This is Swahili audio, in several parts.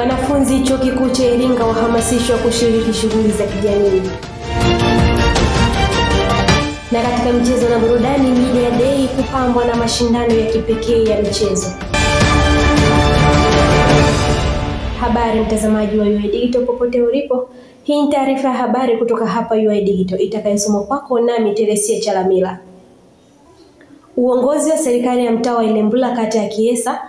Wanafunzi chuo kikuu cha Iringa wahamasishwa kushiriki shughuli za kijamii. Na katika michezo na burudani, Media Day kupambwa na mashindano ya kipekee ya michezo. Habari mtazamaji wa UoI Digital popote ulipo. Hii ni taarifa ya habari kutoka hapa UoI Digital itakayosomwa kwako nami Teresia Chalamila. Uongozi wa serikali ya mtaa wa Ilembula kata ya Kiesa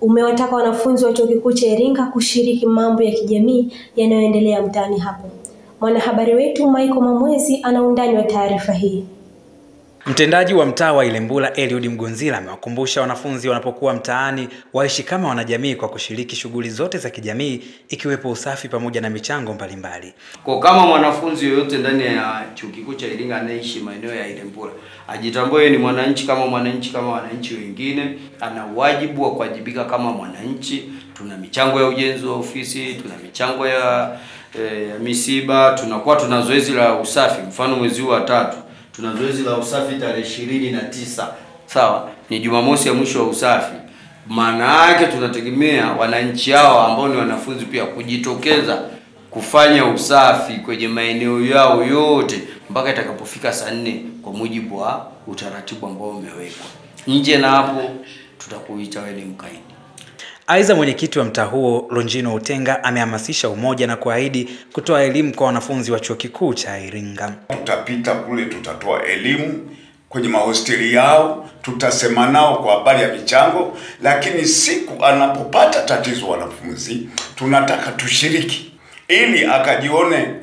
umewataka wanafunzi wa chuo kikuu cha Iringa kushiriki mambo ya kijamii yanayoendelea mtaani hapo. Mwanahabari wetu Michael Mamwezi ana undani wa taarifa hii. Mtendaji wa mtaa wa Ilembula Eliud Mgonzila amewakumbusha wanafunzi wanapokuwa mtaani waishi kama wanajamii kwa kushiriki shughuli zote za kijamii ikiwepo usafi pamoja na michango mbalimbali. Kwa kama mwanafunzi yoyote ndani ya chuo kikuu cha Iringa anaishi maeneo ya Ilembula, ajitambue ni mwananchi kama wananchi wengine, ana wajibu wa kuwajibika kama mwananchi. Tuna michango ya ujenzi wa ofisi, tuna michango ya misiba, tuna zoezi la usafi. Mfano mwezi wa 3 tuna zoezi la usafi tarehe 29. Sawa? Ni Jumamosi ya mwisho wa usafi. Maana yake tunategemea wananchi hao ambao ni wanafunzi pia kujitokeza kufanya usafi kwenye maeneo yao yote mpaka itakapofika saa 4 kwa mujibu wa utaratibu ambao umewekwa. Nje na hapo tutakuita wewe ni mkaidi. Aidha, mwenyekiti wa mtaa huo Longino Utenga amehamasisha umoja na kuahidi kutoa elimu kwa wanafunzi wa chuo kikuu cha Iringa. Tutapita kule, tutatoa elimu kwenye mahosteli yao, tutasema nao kwa habari ya michango, lakini siku anapopata tatizo wanafunzi tunataka tushiriki ili akajione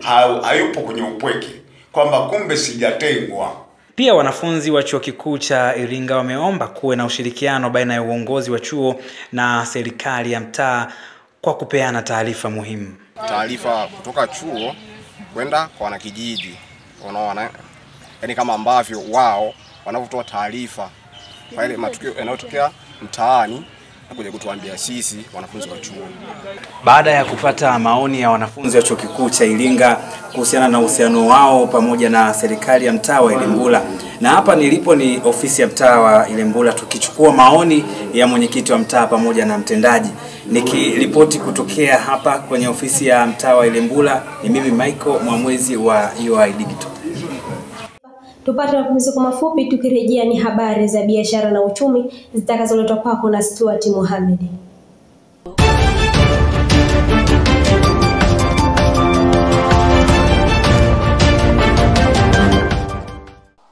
hayupo kwenye upweke, kwamba kumbe sijatengwa. Pia wanafunzi wa chuo kikuu cha Iringa wameomba kuwe na ushirikiano baina ya uongozi wa chuo na serikali ya mtaa kwa kupeana taarifa muhimu. Taarifa kutoka chuo kwenda kwa wanakijiji, unaona, yani kama ambavyo wao wanavyotoa taarifa kwa ile matukio yanayotokea mtaani na kuja kutuambia sisi wanafunzi wa chuo. Baada ya kupata maoni ya wanafunzi wa chuo kikuu cha Iringa kuhusiana na uhusiano wao pamoja na serikali ya mtaa wa Ilembula, na hapa nilipo ni ofisi ya mtaa wa Ilembula, tukichukua maoni ya mwenyekiti wa mtaa pamoja na mtendaji. Nikiripoti kutokea hapa kwenye ofisi ya mtaa wa Ilembula, ni mimi Michael Mamwezi wa UoI Digital. Tupate mapumziko mafupi, tukirejea ni habari za biashara na uchumi zitakazoletwa kwako na Stuart Mohamed.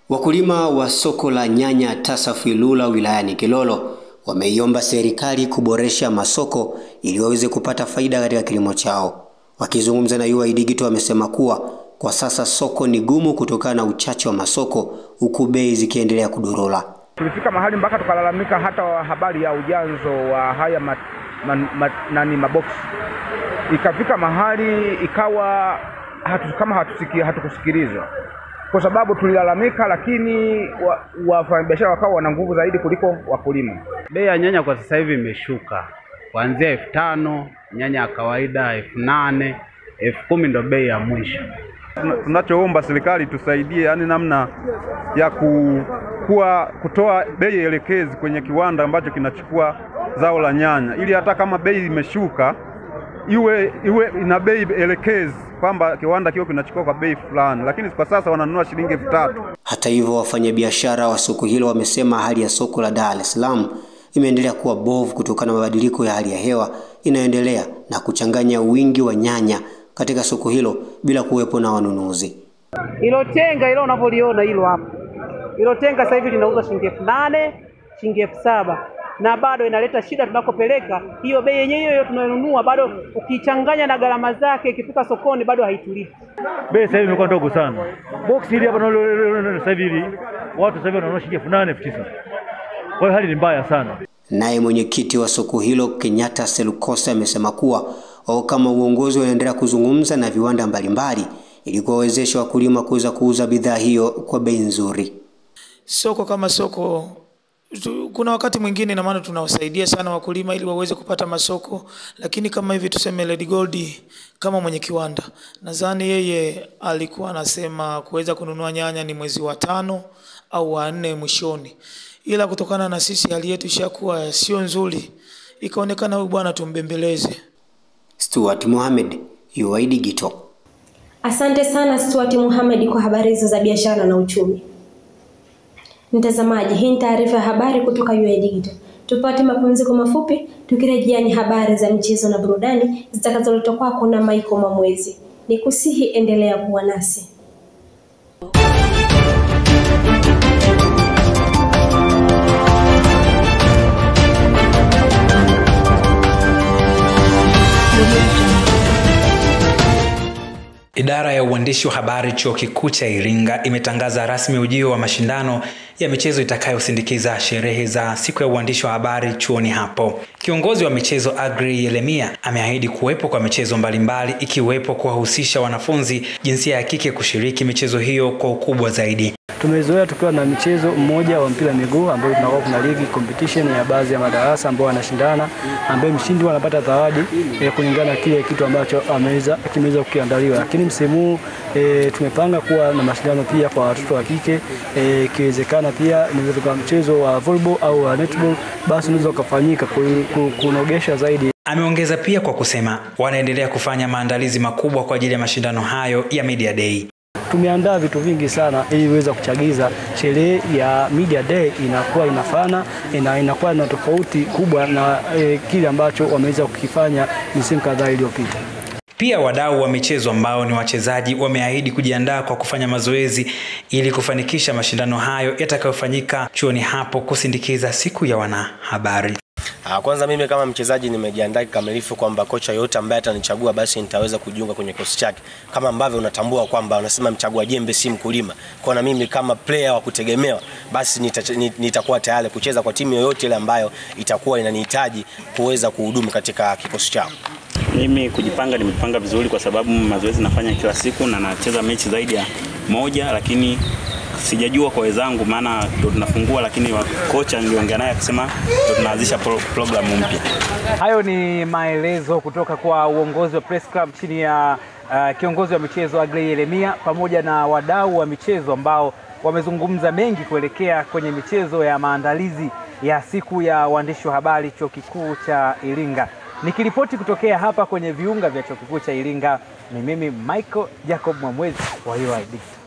Wakulima wa soko la nyanya Tasafu Ilula wilayani Kilolo wameiomba serikali kuboresha masoko ili waweze kupata faida katika kilimo chao. Wakizungumza na UoI Digital wamesema kuwa kwa sasa soko ni gumu kutokana na uchache wa masoko, huku bei zikiendelea kudorora. Tulifika mahali mpaka tukalalamika hata habari ya ujanzo wa haya maboksi. Ikafika mahali ikawa hatukusikilizwa. Kwa sababu tulilalamika, lakini wafanyabiashara wakawa wana nguvu zaidi kuliko wakulima. Bei ya nyanya kwa sasa hivi imeshuka. Kuanzia 5,000, nyanya ya kawaida 8,000, 10,000 ndio bei ya mwisho. Tunachoomba serikali tusaidie, yani namna ya kutoa bei elekezi kwenye kiwanda ambacho kinachukua zao la nyanya, ili hata kama bei imeshuka iwe ina bei elekezi, kwamba kiwanda kio kinachukua kwa bei fulani, lakini kwa sasa wananunua shilingi 3,000. Hata hivyo, wafanyabiashara wa soko hilo wamesema hali ya soko la Dar es Salaam imeendelea kuwa bovu kutokana na mabadiliko ya hali ya hewa inayoendelea na kuchanganya wingi wa nyanya katika soko hilo bila kuwepo na wanunuzi. Hilo tenga hilo unapoliona hilo hapo, hilo tenga sasa hivi linauzwa shilingi 8,000, shilingi 7,000, na bado inaleta shida tunakopeleka. Hiyo bei yenyewe hiyo tunayonunua bado ukichanganya na gharama zake ikifika sokoni bado haitulipi. Bei sasa hivi imekuwa ndogo sana. Box hili hapa sasa hivi watu sasa hivi wananunua shilingi 8,000, 9,000. Kwa hiyo hali ni mbaya sana. Naye mwenyekiti wa soko hilo Kenyatta Selukosa amesema kuwa wao kama uongozi wanaendelea kuzungumza na viwanda mbalimbali ili kuwawezesha wakulima kuweza kuuza bidhaa hiyo kwa bei nzuri. Soko kama soko, kuna wakati mwingine na maana tunawasaidia sana wakulima ili waweze kupata masoko, lakini kama hivi tuseme Lady Gold kama mwenye kiwanda, nadhani yeye alikuwa anasema kuweza kununua nyanya ni mwezi wa 5 au wa 4 mwishoni, ila kutokana na sisi hali yetu ishakuwa sio nzuri, ikaonekana huyu bwana tumbembeleze. Stuart Mohamed, UoI Digital. Asante sana Stuart Mohamed kwa habari hizo za biashara na uchumi. Mtazamaji, hii ni taarifa ya habari kutoka UoI Digital. Tupate mapumziko mafupi, tukirejea ni habari za michezo na burudani zitakazoletwa kwako na Michael Mamwezi. Nikusihi endelea kuwa nasi. Idara ya uandishi wa habari Chuo Kikuu cha Iringa imetangaza rasmi ujio wa mashindano ya michezo itakayosindikiza sherehe za siku ya uandishi wa habari chuoni hapo. Kiongozi wa michezo Agri Yeremia ameahidi kuwepo kwa michezo mbalimbali ikiwepo kuwahusisha wanafunzi jinsia ya kike kushiriki michezo hiyo kwa ukubwa zaidi. Tumezoea tukiwa na michezo mmoja wa mpira miguu ambao tunakuwa kuna ligi competition ya baadhi ya madarasa ambao wanashindana, ambaye mshindi anapata zawadi kulingana na kile kitu ambacho kimeweza kukiandaliwa. Lakini msimu tumepanga kuwa na mashindano pia kwa watoto wa kike, ikiwezekana pia inaweza kuwa mchezo wa volleyball au wa netball, basi unaweza kufanyika kunogesha zaidi. Ameongeza pia kwa kusema wanaendelea kufanya maandalizi makubwa kwa ajili ya mashindano hayo ya Media Day. Tumeandaa vitu vingi sana ili iweze kuchagiza sherehe ya Media Day inakuwa inafana, inakuwa na tofauti kubwa na kile ambacho wameweza kukifanya misimu kadhaa iliyopita. Pia wadau wa michezo ambao ni wachezaji wameahidi kujiandaa kwa kufanya mazoezi ili kufanikisha mashindano hayo yatakayofanyika chuoni hapo kusindikiza siku ya wanahabari. Kwanza mimi kama mchezaji nimejiandaa kikamilifu kwamba kocha yote ambaye atanichagua basi nitaweza kujiunga kwenye kikosi chake. Kama ambavyo unatambua kwamba unasema mchagua jembe si mkulima. Kwa na mimi kama player wa kutegemewa basi nitakuwa tayari kucheza kwa timu yoyote ile ambayo itakuwa inanihitaji kuweza kuhudumu katika kikosi chao. Mimi kujipanga nimepanga vizuri kwa sababu mazoezi nafanya kila siku na nacheza mechi zaidi ya moja, lakini sijajua kwa wenzangu maana ndo tunafungua, lakini kocha niliongea naye akisema ndo tunaanzisha programu mpya. Hayo ni maelezo kutoka kwa uongozi wa Press Club chini ya kiongozi wa michezo Agri Yeremia pamoja na wadau wa michezo ambao wamezungumza mengi kuelekea kwenye michezo ya maandalizi ya siku ya waandishi wa habari Chuo Kikuu cha Iringa. Nikiripoti kutokea hapa kwenye viunga vya Chuo Kikuu cha Iringa, ni mimi Michael Jacob Mamwezi wa UoI Digital.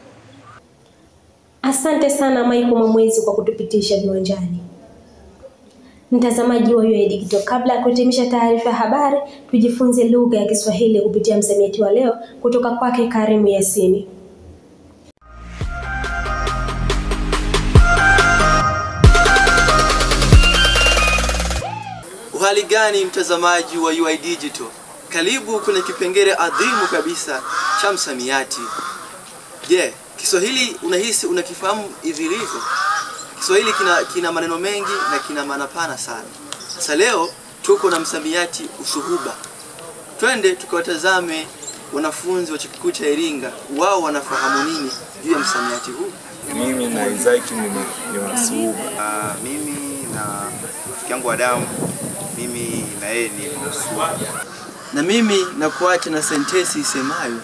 Asante sana Michael Mamwezi kwa kutupitisha viwanjani. Mtazamaji wa UoI Digital, kabla ya kuhitimisha taarifa ya habari, tujifunze lugha ya Kiswahili kupitia msamiati wa leo kutoka kwake Karimu Yasini. Uhali gani mtazamaji wa UoI Digital? Karibu kwenye kipengele adhimu kabisa cha msamiati. Je, Kiswahili unahisi unakifahamu vilivyo? Kiswahili kina maneno mengi na kina maana pana sana. Sasa leo tuko na msamiati usuhuba. Twende tukawatazame wanafunzi wa Chuo Kikuu cha Iringa, wao wanafahamu nini juu ya msamiati huu. Mimi na Isaac ni wasuhuba. Mimi na rafiki yangu Adamu, mimi na yeye ni wasuhuba. Na mimi na kuacha na sentensi isemayo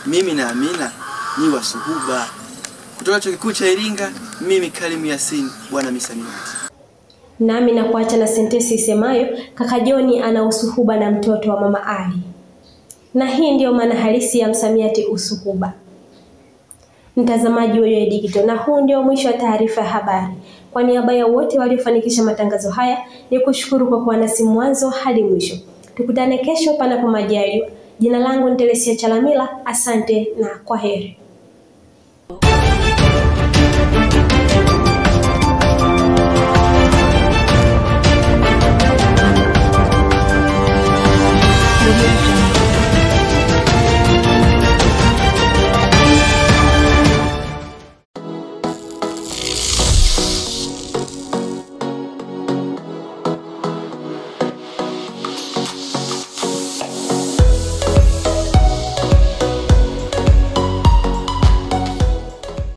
mimi na Amina ni wasuhuba. Kutoka Chuo Kikuu cha Iringa, mimi Karimu Yasini, bwana misamiati. Nami na kuacha na sentensi isemayo kaka Joni ana usuhuba na mtoto wa mama Ali. Na hii ndio maana halisi ya msamiati usuhuba. Mtazamaji wa UoI Digital, na huu ndio mwisho wa taarifa ya habari. Kwa niaba ya wote waliofanikisha matangazo haya, ni kushukuru kwa kuwa nasi mwanzo hadi mwisho. Tukutane kesho panapo majaliwa. Jina langu ni Telesia Chalamila, asante na kwaheri.